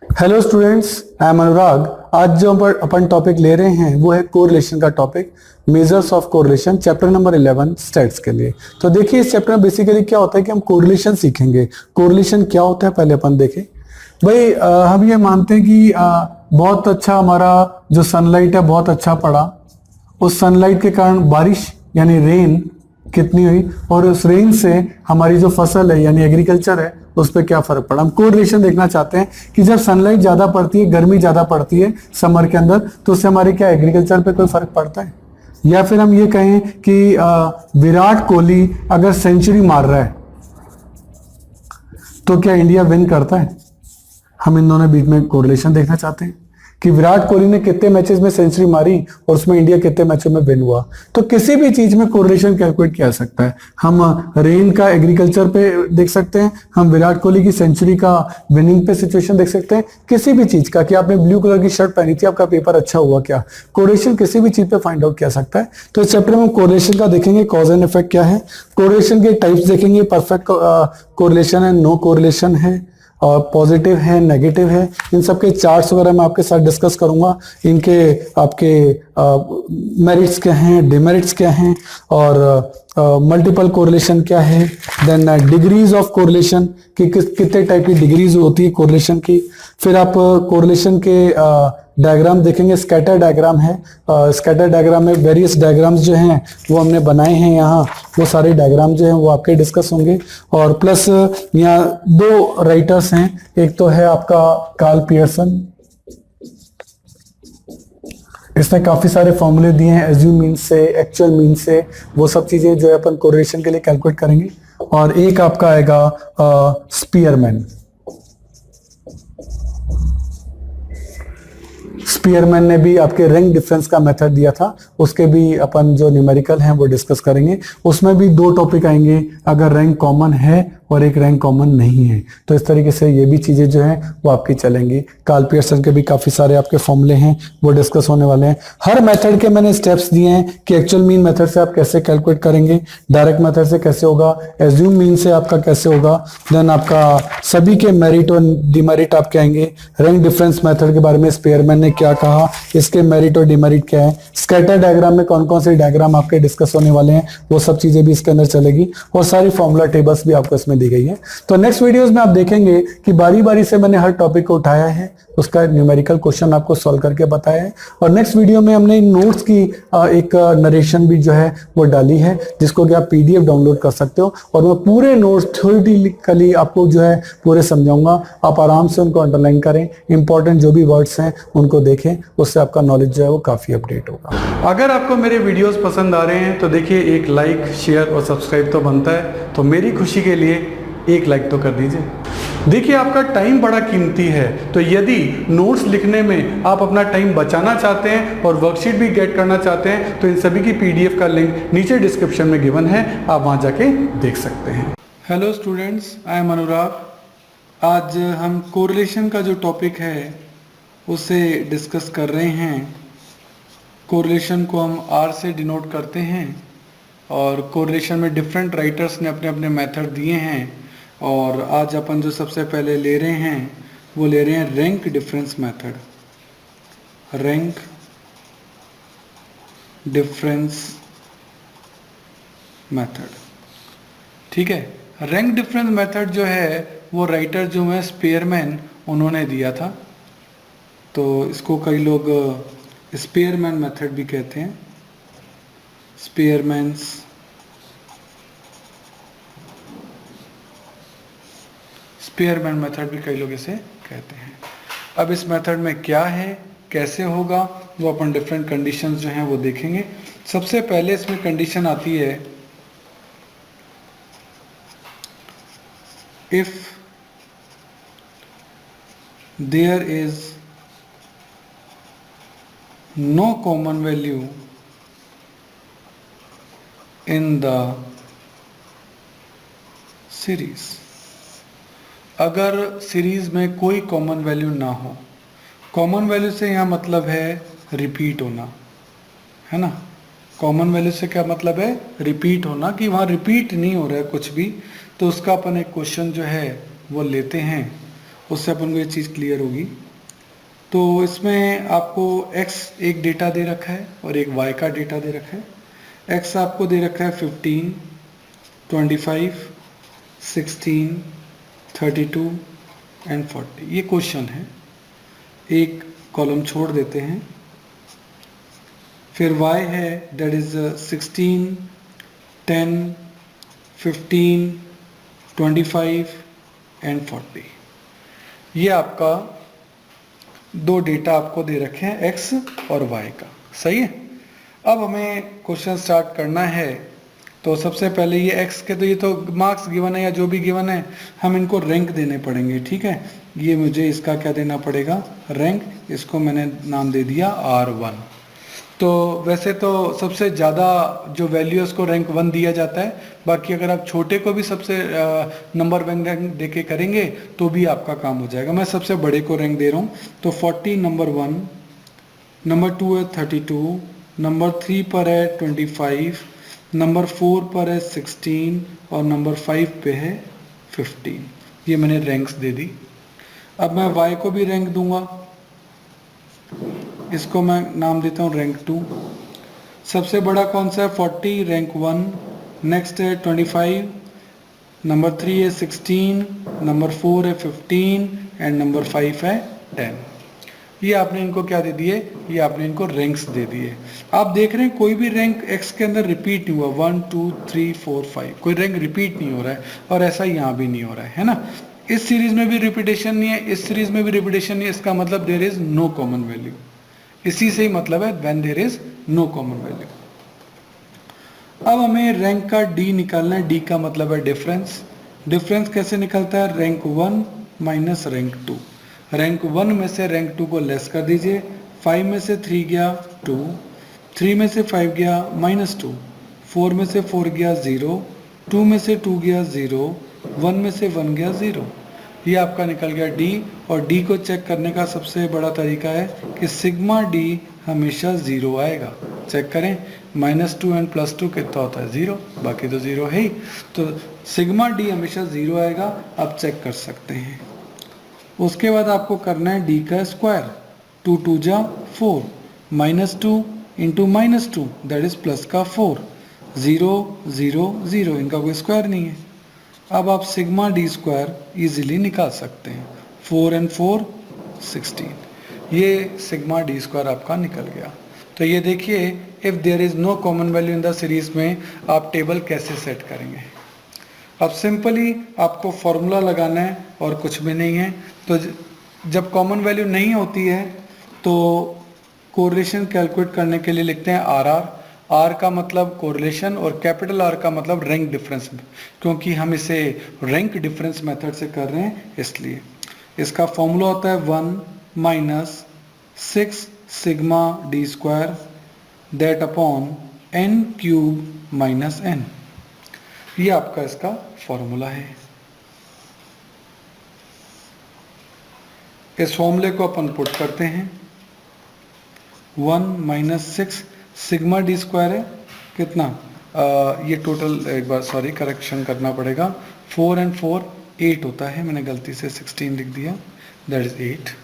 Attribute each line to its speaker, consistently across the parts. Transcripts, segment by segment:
Speaker 1: Hello students, I am अनुराग। आज जो अपन topic ले रहे हैं वो है कोरिलेशन का topic, measures of correlation, chapter number 11 stats के लिए। तो देखिए इस चैप्टर में बेसिकली क्या होता है कि हम कोरिलेशन सीखेंगे। कोरिलेशन क्या होता है पहले अपन देखें। भाई हम ये मानते हैं कि बहुत अच्छा हमारा जो सनलाइट है बहुत अच्छा पड़ा, उस सनलाइट के कारण बारिश यानी रेन कितनी हुई और उस रेन से हमारी जो फसल है यानी एग्रीकल्चर है उस पर क्या फर्क पड़ा। हम कोरिलेशन देखना चाहते हैं कि जब सनलाइट ज्यादा पड़ती है, गर्मी ज्यादा पड़ती है समर के अंदर, तो उससे हमारे क्या एग्रीकल्चर पे कोई फर्क पड़ता है। या फिर हम ये कहें कि विराट कोहली अगर सेंचुरी मार रहा है तो क्या इंडिया विन करता है। हम इन दोनों बीच में कोरिलेशन देखना चाहते हैं कि विराट कोहली ने कितने मैचेस में सेंचुरी मारी और उसमें इंडिया कितने मैचों में विन हुआ। तो किसी भी चीज में कोरिलेशन कैलकुलेट किया जा सकता है। हम रेन का एग्रीकल्चर पे देख सकते हैं, हम विराट कोहली की सेंचुरी का विनिंग पे सिचुएशन देख सकते हैं, किसी भी चीज का कि आपने ब्लू कलर की शर्ट पहनी थी, आपका पेपर अच्छा हुआ क्या, कोरिलेशन किसी भी चीज पे फाइंड आउट किया सकता है। तो इस चैप्टर में हम कोरिलेशन का देखेंगे, कॉज एंड इफेक्ट क्या है, कोरिलेशन के टाइप्स देखेंगे, परफेक्ट कोरिलेशन है, नो कोरिलेशन है, और पॉजिटिव है, नेगेटिव है, इन सब के चार्ट्स वगैरह मैं आपके साथ डिस्कस करूंगा। इनके आपके मेरिट्स क्या हैं, डिमेरिट्स क्या हैं, और मल्टीपल कोरिलेशन क्या है, देन डिग्रीज ऑफ कोरिलेशन कि कितने टाइप की डिग्रीज होती है कोरिलेशन की। फिर आप कोरिलेशन के डायग्राम देखेंगे, स्कैटर डायग्राम है। स्कैटर डायग्राम में वेरियस डायग्राम्स जो हैं वो हमने बनाए हैं यहाँ, वो सारे डायग्राम जो हैं वो आपके डिस्कस होंगे। और प्लस यहाँ दो राइटर्स हैं, एक तो है आपका कार्ल पियर्सन, इसने काफी सारे फॉर्मूले दिए हैं एज्यूम मीन से, एक्चुअल मीन से, वो सब चीजें जो है अपन कोरिलेशन के लिए कैलकुलेट करेंगे। और एक आपका आएगा स्पीयरमैन। स्पीयरमैन ने भी आपके रैंक डिफरेंस का मेथड दिया था, उसके भी अपन जो न्यूमेरिकल हैं वो डिस्कस करेंगे। उसमें भी दो टॉपिक आएंगे, अगर रैंक कॉमन है और एक रैंक कॉमन नहीं है, तो इस तरीके से ये भी चीजें जो हैं वो आपकी चलेंगी। कार्ल पियर्सन के भी काफी सारे आपके फॉर्मूले हैं वो डिस्कस होने वाले हैं। हर मेथड के मैंने स्टेप्स दिए हैं कि एक्चुअल मीन मेथड से आप कैसे कैलकुलेट करेंगे, डायरेक्ट मेथड से कैसे होगा, एज्यूम मीन से आपका कैसे होगा, देन आपका सभी के मेरिट और डिमेरिट आपके आएंगे। रैंक डिफरेंस मेथड के बारे में स्पीयरमैन ने क्या कहा, इसके मेरिट और डिमेरिट क्या है, स्कैटर डायग्राम में कौन कौन से डायग्राम आपके डिस्कस होने वाले हैं, वो सब चीजें भी इसके अंदर चलेगी। और सारी फॉर्मूला टेबल्स भी आपको इसमें दी गई है। तो नेक्स्ट वीडियोस में आप देखेंगे कि बारी बारी से मैंने हर टॉपिक को उठाया है, उसका न्यूमेरिकल क्वेश्चन आपको सॉल्व करके बताया है। और नेक्स्ट वीडियो में हमने नोट्स की एक नरेशन भी जो है वो डाली है, जिसको कि आप पीडीएफ डाउनलोड कर सकते हो। और मैं पूरे नोट्स थ्योरेटिकली आपको जो है पूरे समझाऊंगा, आप आराम से उनको अंडरलाइन करें, इंपॉर्टेंट जो भी वर्ड्स हैं उनको देखें, उससे आपका नॉलेज जो है वो काफी अपडेट होगा। अगर आपको मेरे वीडियोस पसंद आ रहे हैं तो देखिए एक लाइक, शेयर और सब्सक्राइब तो बनता है, तो मेरी खुशी के लिए एक लाइक तो कर दीजिए। देखिए आपका टाइम बड़ा कीमती है, तो यदि नोट्स लिखने में आप अपना टाइम बचाना चाहते हैं और वर्कशीट भी गेट करना चाहते हैं तो इन सभी की पीडीएफ का लिंक नीचे डिस्क्रिप्शन में गिवन है, आप वहां जाके देख सकते हैं। हेलो स्टूडेंट्स, आई एम अनुराग। आज हम कोरिलेशन का जो टॉपिक है उसे डिस्कस कर रहे हैं। कोरिलेशन को हम आर से डिनोट करते हैं और कोरिलेशन में डिफरेंट राइटर्स ने अपने अपने मेथड दिए हैं। और आज अपन जो सबसे पहले ले रहे हैं वो ले रहे हैं rank difference method. Rank difference method, ठीक है। रैंक डिफरेंस मेथड जो है वो राइटर जो है स्पीयरमैन, उन्होंने दिया था। तो इसको कई लोग स्पीयरमैन मेथड भी कहते हैं, स्पीयरमैन्स स्पीयरमैन मेथड भी कई लोग इसे कहते हैं। अब इस मेथड में क्या है, कैसे होगा, वो अपन डिफरेंट कंडीशंस जो हैं वो देखेंगे। सबसे पहले इसमें कंडीशन आती है if there is no common value in the series. अगर सीरीज में कोई कॉमन वैल्यू ना हो, कॉमन वैल्यू से यहाँ मतलब है रिपीट होना, है ना। कॉमन वैल्यू से क्या मतलब है, रिपीट होना, कि वहाँ रिपीट नहीं हो रहा है कुछ भी, तो उसका अपन एक क्वेश्चन जो है वो लेते हैं उससे अपन को ये चीज़ क्लियर होगी। तो इसमें आपको x एक डेटा दे रखा है और एक y का डेटा दे रखा है। x आपको दे रखा है 15, 25, 16, 32 एंड 40। ये क्वेश्चन है, एक कॉलम छोड़ देते हैं। फिर y है दैट इज 16, 10, 15, 25 एंड 40। ये आपका दो डेटा आपको दे रखे हैं x और y का। सही है। अब हमें क्वेश्चन स्टार्ट करना है। तो सबसे पहले ये x के तो ये तो मार्क्स गिवन है या जो भी गिवन है, हम इनको रैंक देने पड़ेंगे। ठीक है, ये मुझे इसका क्या देना पड़ेगा, रैंक। इसको मैंने नाम दे दिया R1। तो वैसे तो सबसे ज़्यादा जो वैल्यू है उसको रैंक 1 दिया जाता है। बाकी अगर आप छोटे को भी सबसे नंबर वन रैंक दे के करेंगे तो भी आपका काम हो जाएगा। मैं सबसे बड़े को रैंक दे रहा हूँ। तो 40 नंबर 1, नंबर 2 है 32, नंबर 3 पर है 25, नंबर 4 पर है 16 और नंबर 5 पे है 15। ये मैंने रैंक्स दे दी। अब मैं y को भी रैंक दूंगा। इसको मैं नाम देता हूँ रैंक 2। सबसे बड़ा कौन सा है, 40, रैंक 1। नेक्स्ट है 25, नंबर 3 है 16, नंबर 4 है 15 एंड नंबर 5 है 10। ये आपने इनको क्या दे दिए, ये आपने इनको रैंक्स दे दिए। आप देख रहे हैं कोई भी रैंक x के अंदर रिपीट नहीं हुआ। 1 2 3 4 5 कोई रैंक रिपीट नहीं हो रहा है, और ऐसा यहाँ भी नहीं हो रहा है ना। इस सीरीज में भी रिपीटेशन नहीं है, इस सीरीज में भी रिपीटेशन नहीं है। इसका मतलब there is no common value. इसी से ही मतलब है when there is no common value. अब हमें रैंक का डी निकालना है। डी का मतलब है डिफरेंस। डिफरेंस कैसे निकलता है, रैंक 1 माइनस रैंक 2। रैंक 1 में से रैंक 2 को लेस कर दीजिए। 5 में से 3 गया 2, 3 में से 5 गया -2, 4 में से 4 गया 0, 2 में से 2 गया 0, 1 में से 1 गया 0। ये आपका निकल गया डी। और डी को चेक करने का सबसे बड़ा तरीका है कि सिग्मा डी हमेशा 0 आएगा। चेक करें, -2 एंड +2 कितना होता है, 0। बाकी तो 0 है ही। तो सिग्मा डी हमेशा 0 आएगा, आप चेक कर सकते हैं। उसके बाद आपको करना है डी का स्क्वायर। 2 2 जा 4, -2 इंटू -2 दैट इज प्लस का 4, 0 0 0, इनका कोई स्क्वायर नहीं है। अब आप सिग्मा डी स्क्वायर ईजिली निकाल सकते हैं। 4 एंड 4 16। ये सिग्मा डी स्क्वायर आपका निकल गया। तो ये देखिए, if there is no common value in the series में आप टेबल कैसे सेट करेंगे। अब सिंपली आपको फॉर्मूला लगाना है और कुछ भी नहीं है। तो जब कॉमन वैल्यू नहीं होती है तो कोरिलेशन कैलकुलेट करने के लिए लिखते हैं आर आर। आर का मतलब कोरिलेशन और कैपिटल आर का मतलब रैंक डिफरेंस, क्योंकि हम इसे रैंक डिफरेंस मेथड से कर रहे हैं इसलिए। इसका फॉर्मूला होता है 1 minus 6 sigma D square that upon n cube minus n। ये आपका इसका फॉर्मूला है। इस फॉर्मूले को अपन पुट करते हैं। 1 माइनस 6 सिग्मा डी स्क्वायर है कितना, ये टोटल, एक बार सॉरी करेक्शन करना पड़ेगा। 4 एंड 4 8 होता है, मैंने गलती से 16 लिख दिया, दैट इज 8।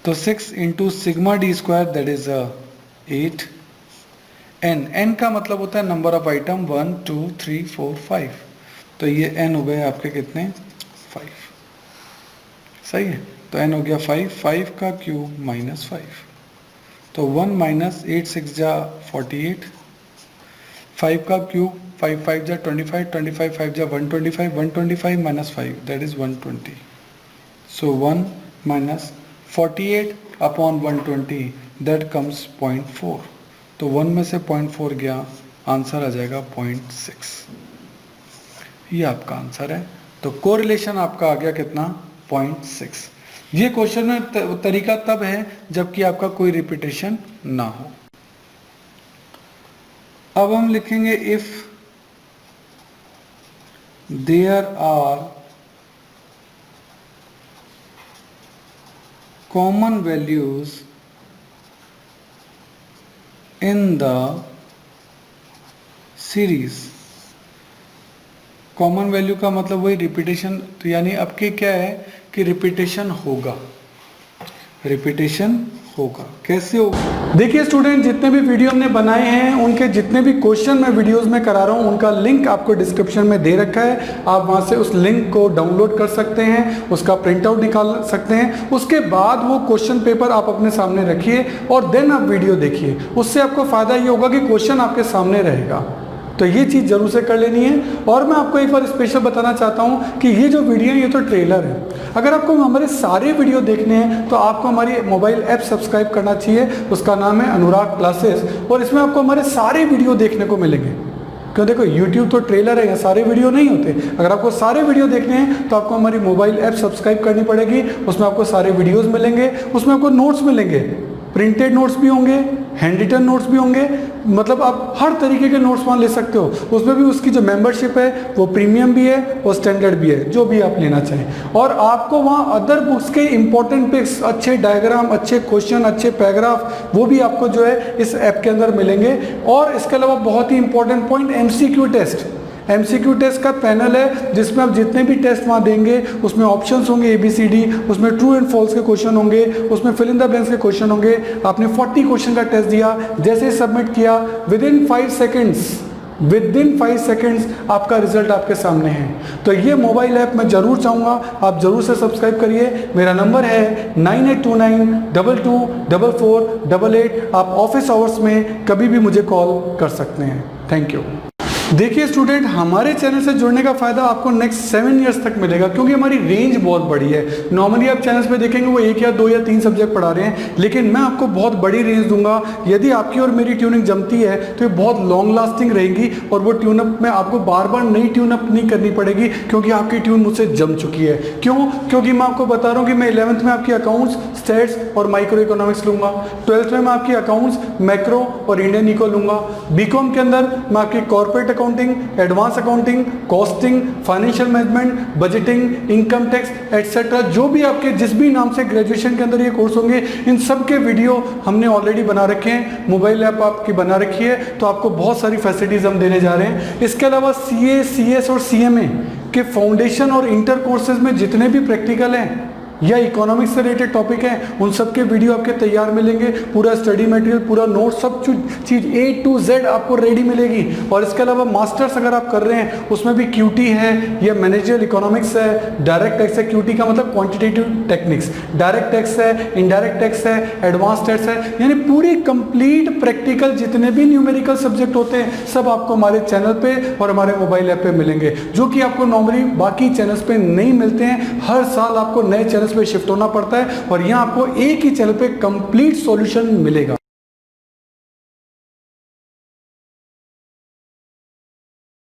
Speaker 1: तो 6 into sigma D square that is 8। n का मतलब होता है नंबर ऑफ आइटम, 1 2 3 4 5। तो ये n हो गए आपके कितने, 5। सही है। तो n हो गया 5, 5 का क्यूब माइनस 5। तो 1 माइनस 8 6 जा 48, 5 का क्यूब 5 5 जा 25, 25 5 जा 125, 125 minus 5 that is 120। So 1 minus 48 upon 120 that comes 0.4। तो 1 में से 0.4 गया, आंसर आ जाएगा 0.6। ये आपका आंसर है। तो कोरिलेशन आपका आ गया कितना, 0.6। ये क्वेश्चन में तरीका तब है जबकि आपका कोई रिपीटेशन ना हो। अब हम लिखेंगे if there are common values in the series. Common value का मतलब वही रिपीटेशन, तो यानी आपके क्या है कि रिपीटेशन होगा, रिपीटेशन होगा। कैसे होगा? देखिए स्टूडेंट, जितने भी वीडियो हमने बनाए हैं उनके जितने भी क्वेश्चन मैं वीडियोस में करा रहा हूं उनका लिंक आपको डिस्क्रिप्शन में दे रखा है। आप वहां से उस लिंक को डाउनलोड कर सकते हैं, उसका प्रिंट आउट निकाल सकते हैं। उसके बाद वो क्वेश्चन पेपर आप अपने सामने रखिए और देन आप वीडियो देखिए। उससे आपको फायदा ये होगा कि क्वेश्चन आपके सामने रहेगा। तो ये चीज़ जरूर से कर लेनी है। और मैं आपको एक बार स्पेशल बताना चाहता हूँ कि ये जो वीडियो है ये तो ट्रेलर है। अगर आपको हमारे सारे वीडियो देखने हैं तो आपको हमारी मोबाइल ऐप सब्सक्राइब करना चाहिए। उसका नाम है अनुराग क्लासेस, और इसमें आपको हमारे सारे वीडियो देखने को मिलेंगे। क्यों? देखो YouTube तो ट्रेलर है, सारे वीडियो नहीं होते। अगर आपको सारे वीडियो देखने हैं तो आपको हमारी मोबाइल ऐप सब्सक्राइब करनी पड़ेगी। उसमें आपको सारे वीडियोस मिलेंगे, उसमें आपको नोट्स मिलेंगे, प्रिंटेड नोट्स भी होंगे, हैंड रिटन नोट्स भी होंगे, मतलब आप हर तरीके के नोट्स वहाँ ले सकते हो। उसमें भी उसकी जो मेंबरशिप है वो प्रीमियम भी है और स्टैंडर्ड भी है, जो भी आप लेना चाहें। और आपको वहाँ अदर बुक्स के इंपॉर्टेंट पिक्स, अच्छे डायग्राम, अच्छे क्वेश्चन, अच्छे पैराग्राफ, वो भी आपको जो है इस ऐप के अंदर मिलेंगे। और इसके अलावा बहुत ही important point, MCQ test. MCQ test का पैनल है जिसमें आप जितने भी टेस्ट वहाँ देंगे उसमें ऑप्शंस होंगे ABCD, उसमें ट्रू एंड फॉल्स के क्वेश्चन होंगे, उसमें फिल इन द ब्लैंक्स के क्वेश्चन होंगे। आपने 40 क्वेश्चन का टेस्ट दिया, जैसे ही सबमिट किया विदिन 5 सेकेंड्स आपका रिजल्ट आपके सामने है। तो ये मोबाइल ऐप मैं जरूर चाहूँगा आप जरूर से सब्सक्राइब करिए। मेरा नंबर है 9829224488। आप ऑफिस आवर्स में कभी भी मुझे कॉल कर सकते हैं। Thank you. देखिए स्टूडेंट, हमारे चैनल से जुड़ने का फायदा आपको नेक्स्ट 7 इयर्स तक मिलेगा, क्योंकि हमारी रेंज बहुत बड़ी है। नॉर्मली आप चैनल्स पे देखेंगे वो 1 या 2 या 3 सब्जेक्ट पढ़ा रहे हैं, लेकिन मैं आपको बहुत बड़ी रेंज दूंगा। यदि आपकी और मेरी ट्यूनिंग जमती है तो ये बहुत लॉन्ग लास्टिंग रहेगी, और वो ट्यूनअप में आपको बार बार नई ट्यूनअप नहीं करनी पड़ेगी, क्योंकि आपकी ट्यून मुझसे जम चुकी है। क्यों? क्योंकि मैं आपको बता रहा हूँ कि मैं 11th में आपकी अकाउंट्स, स्टेट्स और माइक्रो इकोनॉमिक्स लूंगा। 12th में मैं आपकी अकाउंट्स, मैक्रो और इंडियन इको लूंगा। BCom के अंदर मैं आपकी corporate accounting, advance accounting, costing, financial management, budgeting, income tax etcetera, जो भी आपके जिस भी नाम से ग्रेजुएशन के अंदर ये कोर्स होंगे, इन सब के वीडियो हमने ऑलरेडी बना रखे हैं। मोबाइल ऐप आपकी बना रखी है, तो आपको बहुत सारी फैसिलिटीज हम देने जा रहे हैं। इसके अलावा CA, CS और CMA के फाउंडेशन और इंटर कोर्सेज में जितने भी प्रैक्टिकल हैं या इकोनॉमिक्स से रिलेटेड टॉपिक हैं, उन सब के वीडियो आपके तैयार मिलेंगे। पूरा स्टडी मटेरियल, पूरा नोट, सब चीज़ A to Z आपको रेडी मिलेगी। और इसके अलावा मास्टर्स अगर आप कर रहे हैं उसमें भी QT है, या मैनेजरियल इकोनॉमिक्स है, डायरेक्ट टैक्स है। QT का मतलब क्वांटिटेटिव टेक्निक्स, डायरेक्ट टैक्स है, इनडायरेक्ट टैक्स है, एडवांस टैक्स है, यानी पूरी कंप्लीट प्रैक्टिकल जितने भी न्यूमेरिकल सब्जेक्ट होते हैं सब आपको हमारे चैनल पे और हमारे मोबाइल ऐप पे मिलेंगे, जो कि आपको नॉर्मली बाकी चैनल्स पे नहीं मिलते हैं। हर साल आपको नए चैनल पे शिफ्ट होना पड़ता है, और यहाँ आपको एक ही चैनल पे कंप्लीट सॉल्यूशन मिलेगा।